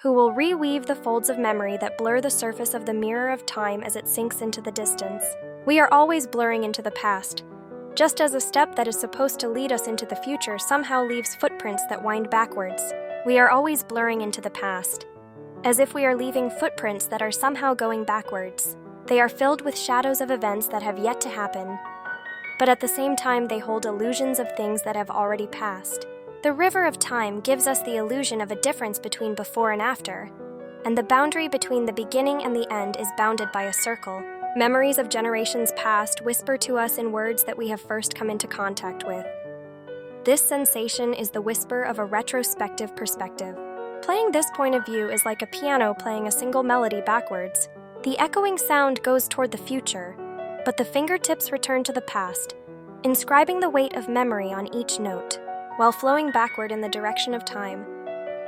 who will reweave the folds of memory that blur the surface of the mirror of time as it sinks into the distance. We are always blurring into the past, just as a step that is supposed to lead us into the future somehow leaves footprints that wind backwards. We are always blurring into the past, as if we are leaving footprints that are somehow going backwards. They are filled with shadows of events that have yet to happen, but at the same time they hold illusions of things that have already passed. The river of time gives us the illusion of a difference between before and after, and the boundary between the beginning and the end is bounded by a circle. Memories of generations past whisper to us in words that we have first come into contact with. This sensation is the whisper of a retrospective perspective. Playing this point of view is like a piano playing a single melody backwards. The echoing sound goes toward the future, but the fingertips return to the past, inscribing the weight of memory on each note. While flowing backward in the direction of time,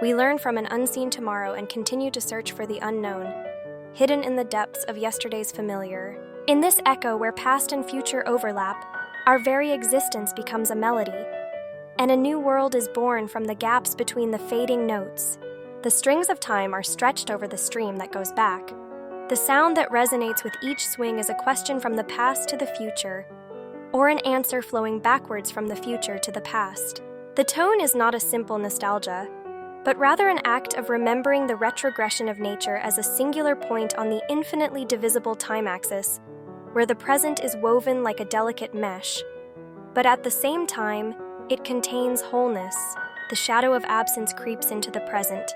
we learn from an unseen tomorrow and continue to search for the unknown, hidden in the depths of yesterday's familiar. In this echo where past and future overlap, our very existence becomes a melody, and a new world is born from the gaps between the fading notes. The strings of time are stretched over the stream that goes back. The sound that resonates with each swing is a question from the past to the future, or an answer flowing backwards from the future to the past. The tone is not a simple nostalgia, but rather an act of remembering the retrogression of nature as a singular point on the infinitely divisible time axis, where the present is woven like a delicate mesh. But at the same time, it contains wholeness. The shadow of absence creeps into the present,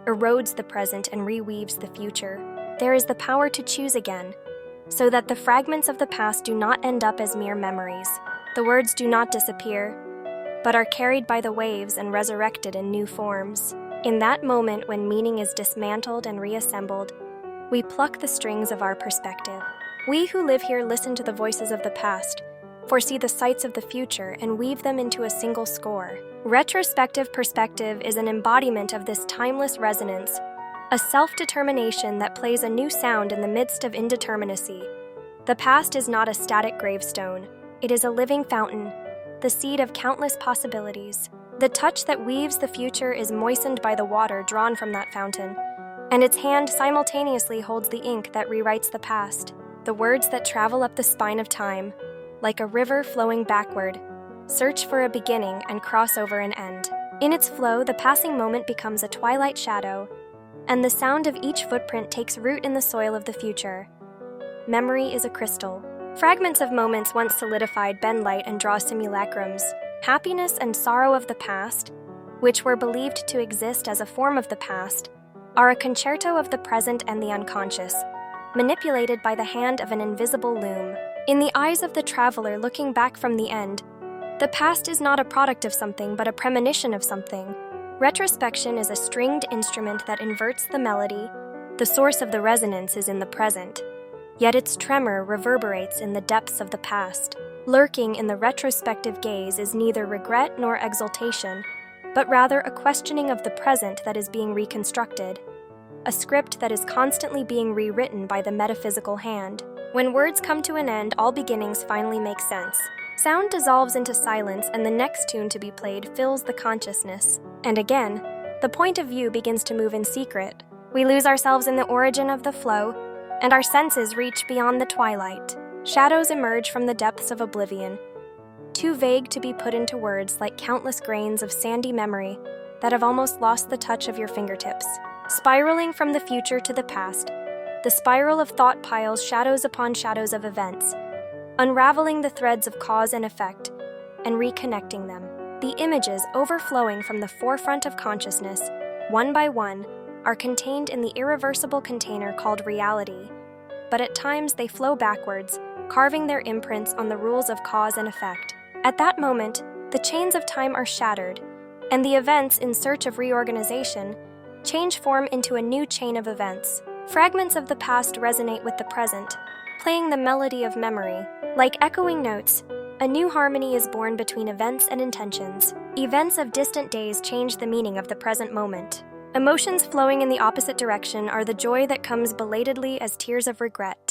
erodes the present, and reweaves the future. There is the power to choose again, so that the fragments of the past do not end up as mere memories. The words do not disappear, but are carried by the waves and resurrected in new forms. In that moment when meaning is dismantled and reassembled, we pluck the strings of our perspective. We who live here listen to the voices of the past, foresee the sights of the future, and weave them into a single score. Retrospective perspective is an embodiment of this timeless resonance, a self-determination that plays a new sound in the midst of indeterminacy. The past is not a static gravestone. It is a living fountain, the seed of countless possibilities. The touch that weaves the future is moistened by the water drawn from that fountain, and its hand simultaneously holds the ink that rewrites the past. The words that travel up the spine of time, like a river flowing backward, search for a beginning and cross over an end. In its flow, the passing moment becomes a twilight shadow, and the sound of each footprint takes root in the soil of the future. Memory is a crystal. Fragments of moments once solidified bend light and draw simulacrums. Happiness and sorrow of the past, which were believed to exist as a form of the past, are a concerto of the present and the unconscious, manipulated by the hand of an invisible loom. In the eyes of the traveler looking back from the end, the past is not a product of something but a premonition of something. Retrospection is a stringed instrument that inverts the melody. The source of the resonance is in the present, yet its tremor reverberates in the depths of the past. Lurking in the retrospective gaze is neither regret nor exultation, but rather a questioning of the present that is being reconstructed, a script that is constantly being rewritten by the metaphysical hand. When words come to an end, all beginnings finally make sense. Sound dissolves into silence, and the next tune to be played fills the consciousness. And again, the point of view begins to move in secret. We lose ourselves in the origin of the flow, and our senses reach beyond the twilight. Shadows emerge from the depths of oblivion, too vague to be put into words, like countless grains of sandy memory that have almost lost the touch of your fingertips. Spiraling from the future to the past, the spiral of thought piles shadows upon shadows of events, unraveling the threads of cause and effect, and reconnecting them. The images overflowing from the forefront of consciousness, one by one, are contained in the irreversible container called reality, but at times they flow backwards, carving their imprints on the rules of cause and effect. At that moment, the chains of time are shattered, and the events in search of reorganization change form into a new chain of events. Fragments of the past resonate with the present, playing the melody of memory. Like echoing notes, a new harmony is born between events and intentions. Events of distant days change the meaning of the present moment. Emotions flowing in the opposite direction are the joy that comes belatedly as tears of regret,